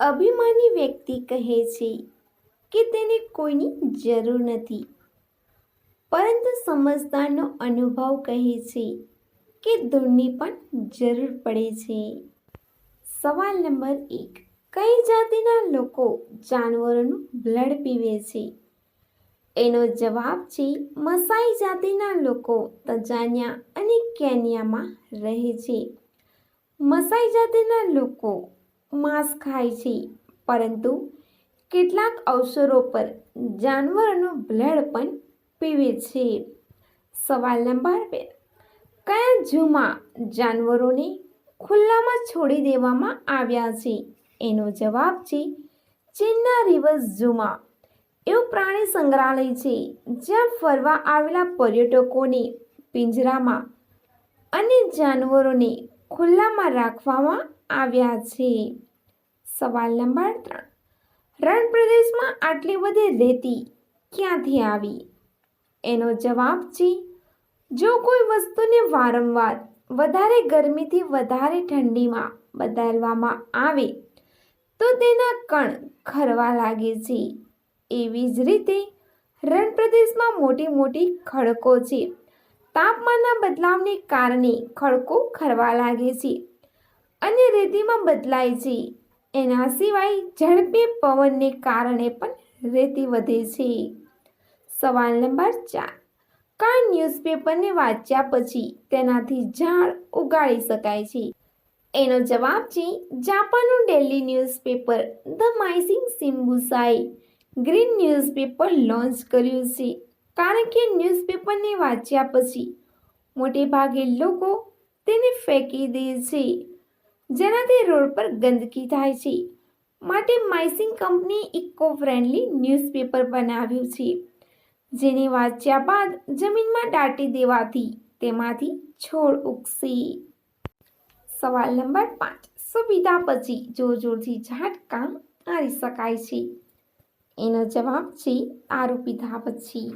અભિમાની વ્યક્તિ કહે છે કે તેને કોઈની જરૂર નથી, પરંતુ સમજદારનો અનુભવ કહે છે કે દૂરની પણ જરૂર પડે છે. સવાલ નંબર 1. કઈ જાતિના લોકો જાનવરોનું બ્લડ પીવે છે? એનો જવાબ છે મસાઈ જાતિના લોકો તંજાનિયા અને કેન્યામાં રહે છે. મસાઈ જાતિના લોકો માંસ ખાય છે, પરંતુ કેટલાક અવસરો પર જાનવરોનું બ્લડ પણ પીવે છે. સવાલ નંબર 2. કયા ઝૂમાં જાનવરોને ખુલ્લામાં છોડી દેવામાં આવ્યા છે? એનો જવાબ છે ચીનના રિવર ઝૂમાં. એવું પ્રાણી સંગ્રહાલય છે જ્યાં ફરવા આવેલા પર્યટકોને પિંજરામાં અને જાનવરોને ખુલ્લામાં રાખવામાં આવ્યા છે. સવાલ નંબર 3. રણ પ્રદેશમાં આટલી બધી રેતી ક્યાંથી આવી? એનો જવાબ છે જો કોઈ વસ્તુને વારંવાર વધારે ગરમીથી વધારે ઠંડીમાં બદલવામાં આવે તો તેના કણ ખરવા લાગે છે. એવી જ રીતે રણ પ્રદેશમાં મોટી મોટી ખડકો છે. તાપમાનના બદલાવને કારણે ખડકો ખરવા લાગે છે અને રેતીમાં બદલાય છે. એના સિવાય ઝડપી પવનને કારણે પણ રેતી વધે છે. સવાલ નંબર 4. કયા ન્યૂઝપેપરને વાંચ્યા પછી તેનાથી ઝાડ ઉગાડી શકાય છે? એનો જવાબ છે જાપાનનું ડેલી ન્યૂઝપેપર ધ માઇસિંગ શિમ્બુસાએ ગ્રીન ન્યૂઝપેપર લોન્ચ કર્યું છે, કારણ કે ન્યૂઝપેપરને વાંચ્યા પછી મોટેભાગે લોકો તેને ફેંકી દે છે, જેનાથી રોડ પર ગંદકી થાય છે. માટે માઇસિંગ કંપનીએ ઇકો ફ્રેન્ડલી ન્યૂઝપેપર બનાવ્યું છે, જેને વાંચ્યા બાદ જમીનમાં દાટી દેવાથી તેમાંથી છોડ ઉગશે. સવાલ નંબર 5. શું પીધા પછી જોરથી ઝાટકા મારી શકાય છે? એનો જવાબ છે દારૂ પીધા પછી.